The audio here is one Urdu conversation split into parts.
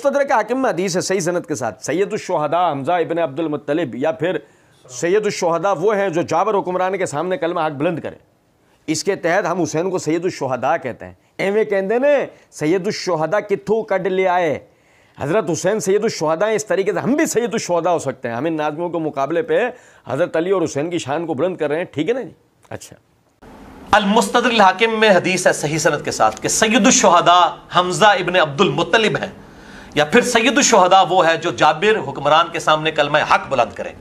مستدرک حاکم میں حدیث ہے صحیح سند کے ساتھ، سید الشہداء حمزہ ابن عبد المطلب، یا پھر سید الشہداء وہ ہیں جو جابر حکمران کے سامنے کلمہ حق بلند کرے، اس کے تحت ہم حسین کو سید الشہداء کہتے ہیں۔ ایویں کہندے نے سید الشہداء کتھوں کڈ لے آئے، حضرت حسین سید الشہداء ہیں، اس طریقے سے ہم بھی سید الشہداء ہو سکتے ہیں، ہم ان ناظموں کے مقابلے پہ حضرت علی اور حسین کی شان کو بلند کر رہے ہیں، ٹھیک ہے نا جی؟ اچھا، المستدرک الحاکم میں حدیث ہے صحیح سند کے ساتھ کہ سید الشہداء حمزہ ابن عبد المطلب ہیں، یا پھر سید الشہداء وہ ہے جو جابر حکمران کے سامنے کلمہ حق بلند کرے،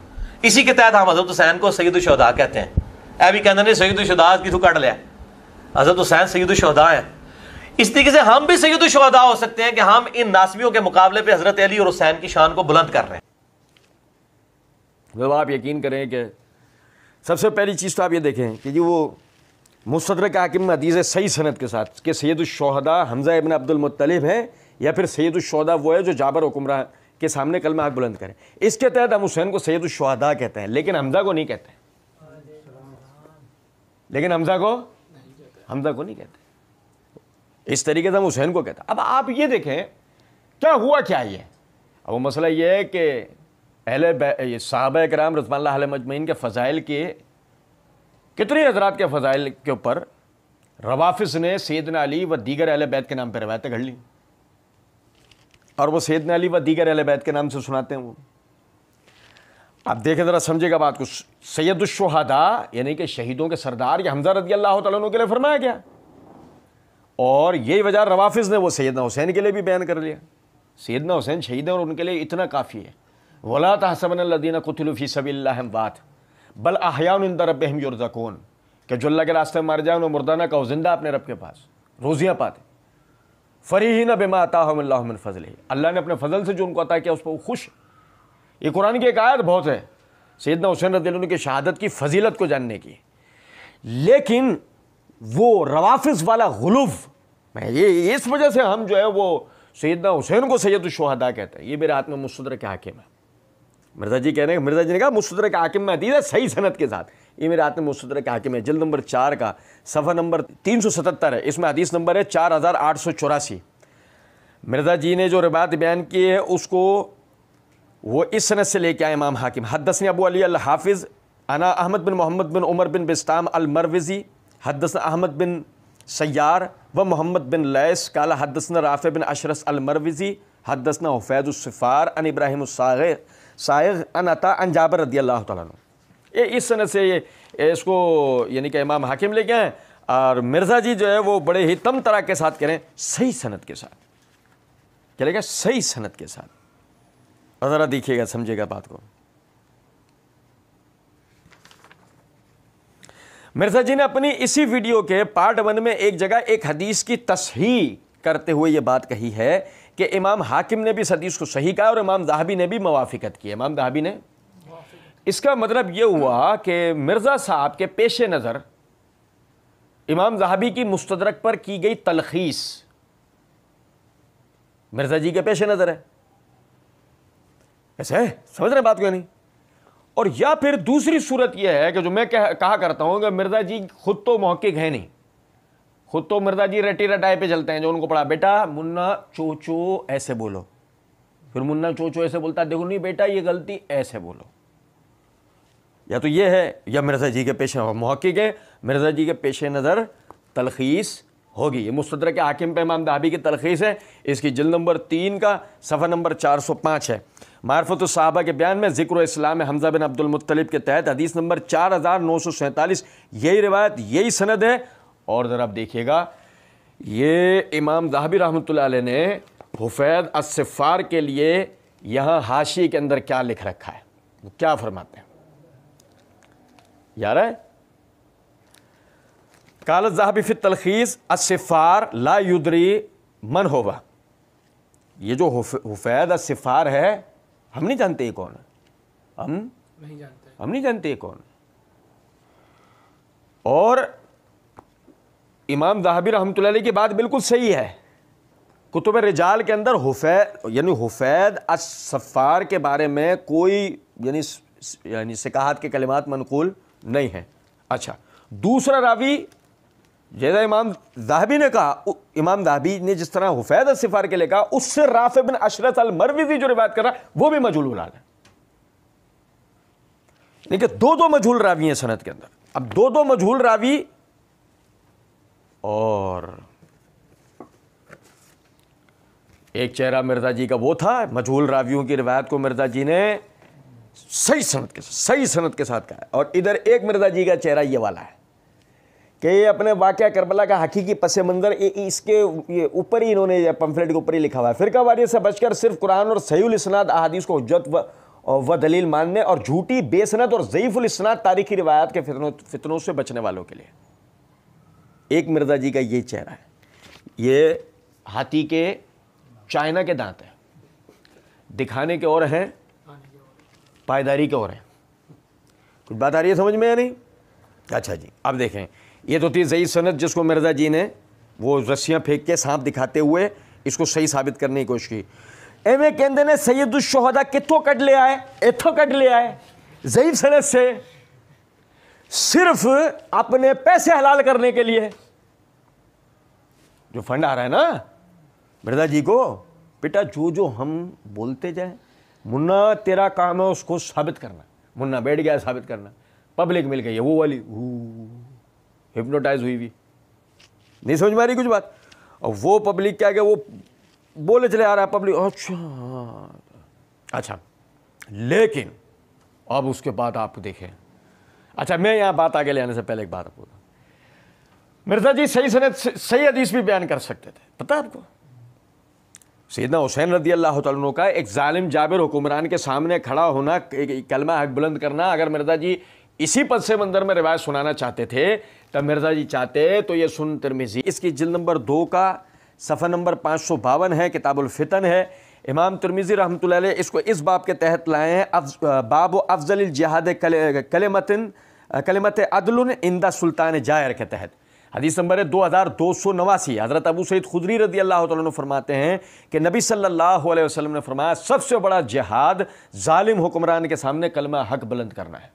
اسی کے تحت ہم حضرت حسین کو سید الشہداء کہتے ہیں۔ اے بھی کہتے ہیں سید الشہداء کی تو کٹ لیا، حضرت حسین سید الشہداء ہیں، اس طریقے سے ہم بھی سید الشہداء ہو سکتے ہیں کہ ہم ان ناسبیوں کے مقابلے پہ حضرت علی اور حسین کی شان کو بلند کر رہے ہیں۔ جب آپ یقین کریں کہ سب سے پہلی چیز تو آپ یہ دیکھیں کہ جی وہ مستدرک حاکم میں حدیث ہے صحیح سند کے ساتھ کہ سید الشہداء حمزہ ابن عبد المطلب ہیں، یا پھر سید الشہداء وہ ہے جو جابر حکمران کے سامنے کلمہ حق بلند کریں، اس کے تحت ہم حسین کو سید الشہداء کہتے ہیں، لیکن حمزہ کو نہیں کہتے، لیکن حمزہ کو نہیں کہتے، اس طریقے سے ہم حسین کو کہتے ہیں۔ اب آپ یہ دیکھیں کیا ہوا کیا یہ، اب وہ مسئلہ یہ ہے کہ صحابہ کرام رضوان اللہ علیہم اجمعین کے فضائل کے کتنے حضرات کے فضائل کے اوپر روافض نے سیدنا علی و دیگر اہل بیت کے نام پہ روایتیں گھڑ لی، اور وہ سیدنا علی و دیگر اہل بیت کے نام سے سناتے ہیں۔ وہ آپ دیکھیں ذرا سمجھے گا بات کو، سید الشہداء یعنی کہ شہیدوں کے سردار یہ حمزہ رضی اللہ تعالیٰ عنہ کے لیے فرمایا گیا، اور یہی وجہ روافض نے وہ سیدنا حسین کے لیے بھی بیان کر لیا، سیدنا حسین شہید ہیں اور ان کے لیے اتنا کافی ہے۔ وَلَا تَحْسَبَنَّ الَّذِينَ قُتِلُوا فِي سَبِيلِ اللَّهِ أَمْوَاتٌ بل احیاء عند ربهم یرزقون، کہ جو اللہ کے راستے میں مر جائیں انہیں مردہ نہ کہو، زندہ اپنے رب کے پاس روزیاں پاتے، فریحین بما آتاہم اللہ من فضلہ، اللہ نے اپنے فضل سے جو ان کو عطا کیا اس پر وہ خوش۔ یہ قرآن کی ایک آیت بہت ہے سیدنا حسین رضی اللہ عنہ کی شہادت کی فضیلت کو جاننے کی، لیکن وہ روافض والا غلوف، یہ اس وجہ سے ہم جو ہے وہ سیدنا حسین کو سید الشہداء کہتے ہیں، یہ میرے ہاتھ میں مستدرک حاکم ہے۔ مرزا جی کہنے کا، مرزا جی نے کہا مستدرک حاکم میں حدیث ہے صحیح سند کے ساتھ، یہ میرے ہاتھ میں مستدرک حاکم ہے، جلد نمبر 4 کا صفحہ نمبر 377 ہے، اس میں حدیث نمبر ہے 4884۔ مرزا جی نے جو روایت بیان کی ہے اس کو وہ اس سند سے لے کے آئے امام حاکم، حدثنی ابو علی الحافظ انا احمد بن محمد بن عمر بن بسطام المروزی حدثنا احمد بن سیار و محمد بن لیث قال حدثنا رافع بن اشرس المروزی حدثنا حفید الصفار ان ابراہیم الصائغ ان عطا ان جابر رضی اللہ تعالیٰ عنہ۔ یہ اس سند سے اس کو یعنی کہ امام حاکم لے کے آئے، اور مرزا جی جو ہے وہ بڑے ہی تم طرح کے ساتھ کریں صحیح سند کے ساتھ، چلے گا صحیح سند کے ساتھ، اور ذرا دیکھیے گا سمجھے گا بات کو۔ مرزا جی نے اپنی اسی ویڈیو کے پارٹ 1 میں ایک جگہ ایک حدیث کی تصحیح کرتے ہوئے یہ بات کہی ہے کہ امام حاکم نے بھی اس حدیث کو صحیح کہا اور امام ذہبی نے بھی موافقت کی، امام ذہبی نے۔ اس کا مطلب یہ ہوا کہ مرزا صاحب کے پیش نظر امام ذہبی کی مستدرک پر کی گئی تلخیص مرزا جی کے پیش نظر ہے، ایسے ہے، سمجھ رہے بات کو نہیں؟ اور یا پھر دوسری صورت یہ ہے کہ جو میں کہا کرتا ہوں کہ مرزا جی خود تو محقق ہے نہیں، خود تو مرزا جی رٹی رٹائے پہ چلتے ہیں، جو ان کو پڑھا بیٹا منا چوچو ایسے بولو، پھر منا چوچو ایسے بولتا ہے، دیکھو نہیں بیٹا یہ غلطی ایسے بولو، یا تو یہ ہے یا مرزا جی کے پیش محقق ہے، مرزا جی کے پیش نظر تلخیص ہوگی۔ یہ مستدرک حاکم پہ امام ذہبی کی تلخیص ہے، اس کی جلد نمبر 3 کا صفحہ نمبر 405 ہے۔ معرفت الصحابہ کے بیان میں ذکر و اسلام حمزہ بن عبد المطلب کے تحت حدیث نمبر 4947، یہی روایت یہی سند ہے۔ اور ذرا آپ دیکھیے گا یہ امام ذہبی رحمۃ اللہ علیہ نے حفید الصفار کے لیے یہاں حاشیے کے اندر کیا لکھ رکھا ہے، وہ کیا فرماتے ہیں یار ہے؟ قال الذهبي في التلخیص الصفار لا يدری من ہوا، یہ جو حفید الصفار ہے ہم نہیں جانتے یہ کون ہے، ہم نہیں جانتے یہ کون ہے۔ اور امام ذہبی رحمۃ اللہ علیہ کی بات بالکل صحیح ہے، کتب رجال کے اندر حفید الصفار کے بارے میں کوئی یعنی سکاہت کے کلمات منقول نہیں ہیں۔ اچھا، دوسرا راوی جیسا امام ذہبی نے کہا، امام ذہبی نے جس طرح حفید الصفار کے لیے کہا، اس سے رافع بن اشرت المروزی جو روایت کر رہا ہے وہ بھی مجہول الحال ہے. لیکن دو مجہول راوی ہیں سند کے اندر. اب دو مجہول راوی، اور ایک چہرہ مرزا جی کا وہ تھا، مجہول راویوں کی روایت کو مرزا جی نے صحیح سند کے ساتھ کہا ہے، اور ادھر ایک مرزا جی کا چہرہ یہ والا ہے کہ یہ اپنے واقعہ کربلا کا حقیقی پس منظر اس کے اوپر ہی انہوں نے پمفلیٹ کے اوپر ہی لکھا ہوا ہے. فرقہ واریت سے بچ کر صرف قرآن اور صحیح الاسناد احادیث کو حجت و دلیل ماننے، اور جھوٹی بے سند اور ضعیف الاسناد تاریخی روایات کے فتنوں سے بچنے والوں کے لیے. ایک مرزا جی کا یہ چہرہ ہے. یہ ہاتھی کے چائنا کے دانت ہیں، دکھانے کے اور ہیں، پائیداری کے اور ہیں. کچھ بات آ رہی ہے سمجھ میں یا نہیں؟ اچھا جی، اب دیکھیں، یہ تو تھی ضعیف سند جس کو مرزا جی نے وہ رسیاں پھینک کے سانپ دکھاتے ہوئے اس کو صحیح ثابت کرنے کی کوشش کی. ایویں کہندے نے سید الشہداء کتوں کٹ لے آئے، ایتھوں کٹ لے آئے ضعیف سند سے، صرف اپنے پیسے حلال کرنے کے لیے. جو فنڈ آ رہا ہے نا مرزا جی کو، بیٹا جو ہم بولتے جائیں، منا تیرا کام ہے اس کو ثابت کرنا. منا بیٹھ گیا ثابت کرنا، پبلک مل گئی ہے وہ والی ہپنوٹائز ہوئی نہیں سمجھ میں آ رہی کچھ بات. اور وہ پبلک کیا کہ وہ بولے چلے آ رہا ہے پبلک، اچھا. لیکن اب اس کے بعد آپ دیکھیں، اچھا میں یہاں بات آگے لے آنے سے پہلے ایک بات بولا. مرزا جی صحیح سند صحیح حدیث بھی بیان کر سکتے تھے. پتہ آپ کو سیدنا حسین رضی اللہ تعالیٰ عنہ کا ایک ظالم جابر حکمران کے سامنے کھڑا ہونا، کلمہ حق بلند کرنا، اگر مرزا جی اسی پس منظر میں روایت سنانا چاہتے تھے تب مرزا جی چاہتے تو یہ سن ترمذی، اس کی جلد نمبر 2 کا صفحہ نمبر 552 ہے، کتاب الفتن ہے. امام ترمذی رحمۃ اللہ علیہ اس کو اس باب کے تحت لائے ہیں، باب افضل الجہاد کلمت عدل عند سلطان جائر کے تحت. حدیث نمبر ہے 2289. حضرت ابو سعید خدری رضی اللہ تعالیٰ عنہ فرماتے ہیں کہ نبی صلی اللہ علیہ وسلم نے فرمایا سب سے بڑا جہاد ظالم حکمران کے سامنے کلمہ حق بلند کرنا ہے،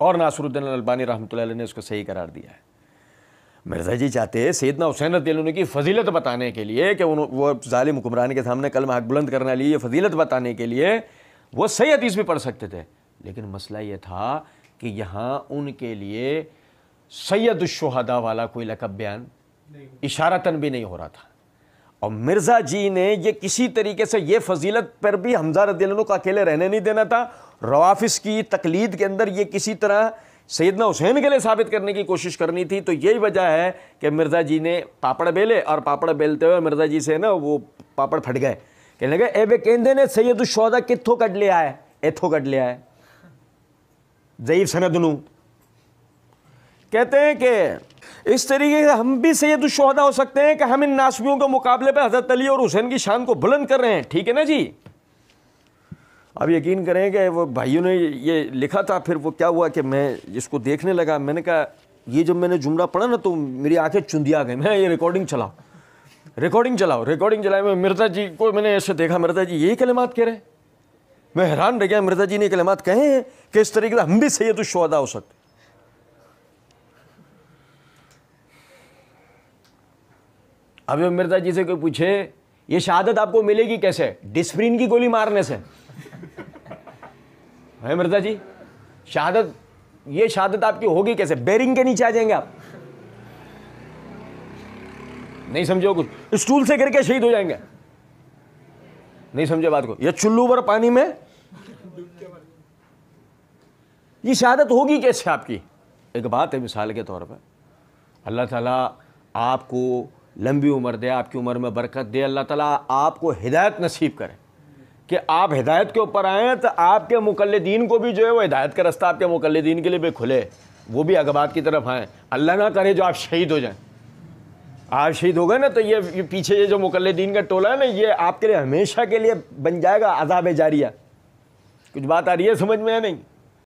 اور ناصر الدین الالبانی رحمۃ اللہ علیہ نے اس کو صحیح قرار دیا ہے. مرزا جی چاہتے سیدنا حسین رضی اللہ عنہ کی فضیلت بتانے کے لیے کہ وہ ظالم حکمران کے سامنے کلمہ حق بلند کرنے لیے فضیلت بتانے کے لیے وہ صحیح حدیث بھی پڑھ سکتے تھے، لیکن مسئلہ یہ تھا کہ یہاں ان کے لیے سید الشہداء والا کوئی لقب بیان اشارتاً بھی نہیں ہو رہا تھا. اور مرزا جی نے یہ کسی طریقے سے یہ فضیلت پر بھی حمزہ رضی اللہ عنہ کو اکیلے رہنے نہیں دینا تھا. روافظ کی تقلید کے اندر یہ کسی طرح سیدنا حسین کے لیے ثابت کرنے کی کوشش کرنی تھی. تو یہی وجہ ہے کہ مرزا جی نے پاپڑ بیلے، اور پاپڑ بیلتے ہوئے مرزا جی سے نا وہ پاپڑ پھٹ گئے. کہنے لگے اے بے کہندے نے سید الشہداء کتھوں کٹ لے آئے، ایتھوں کٹ لے آئے ضعیف سند نو. کہتے ہیں کہ اس طریقے سے ہم بھی سید الشہداء ہو سکتے ہیں کہ ہم ان ناسبیوں کے مقابلے پہ حضرت علی اور حسین کی شان کو بلند کر رہے ہیں. ٹھیک ہے نا جی. اب یقین کریں کہ وہ بھائیوں نے یہ لکھا تھا، پھر وہ کیا ہوا کہ میں اس کو دیکھنے لگا، میں نے کہا یہ جب میں نے جملہ پڑھا نا تو میری آنکھیں چندیا گئیں. میں یہ ریکارڈنگ چلائی، میں مرزا جی کو میں نے ایسے دیکھا، مرزا جی یہی کلمات کہہ رہے ہیں. میں حیران رہ گیا، مرزا جی نے کلمات کہے ہیں کہ اس طریقے سے ہم بھی سید الشہداء ہو سکتے. اب مرزا جی سے کوئی پوچھے یہ شہادت آپ کو ملے گی کیسے؟ ڈسپرین کی گولی مارنے سے ہے مرزا جی. یہ شہادت آپ کی ہوگی کیسے؟ بیرنگ کے نیچے آ جائیں گے آپ، نہیں سمجھو کچھ، اسٹول سے گر کے شہید ہو جائیں گے. نہیں سمجھے بات کو؟ یہ چلو پر پانی میں یہ شہادت ہوگی کیسے آپ کی؟ ایک بات ہے مثال کے طور پہ، اللہ تعالیٰ آپ کو لمبی عمر دے، آپ کی عمر میں برکت دے، اللہ تعالیٰ آپ کو ہدایت نصیب کرے کہ آپ ہدایت کے اوپر آئیں تو آپ کے مقلدین کو بھی جو ہے وہ ہدایت کا رستہ آپ کے مقلدین کے لیے بھی کھلے، وہ بھی عقبات کی طرف آئیں. اللہ نہ کرے جو آپ شہید ہو جائیں. آپ شہید ہو گئے نا تو یہ پیچھے یہ جو مقلدین کا ٹولہ ہے نا، یہ آپ کے لیے ہمیشہ کے لیے بن جائے گا عذاب جاریہ. کچھ بات آ رہی ہے سمجھ میں یا نہیں؟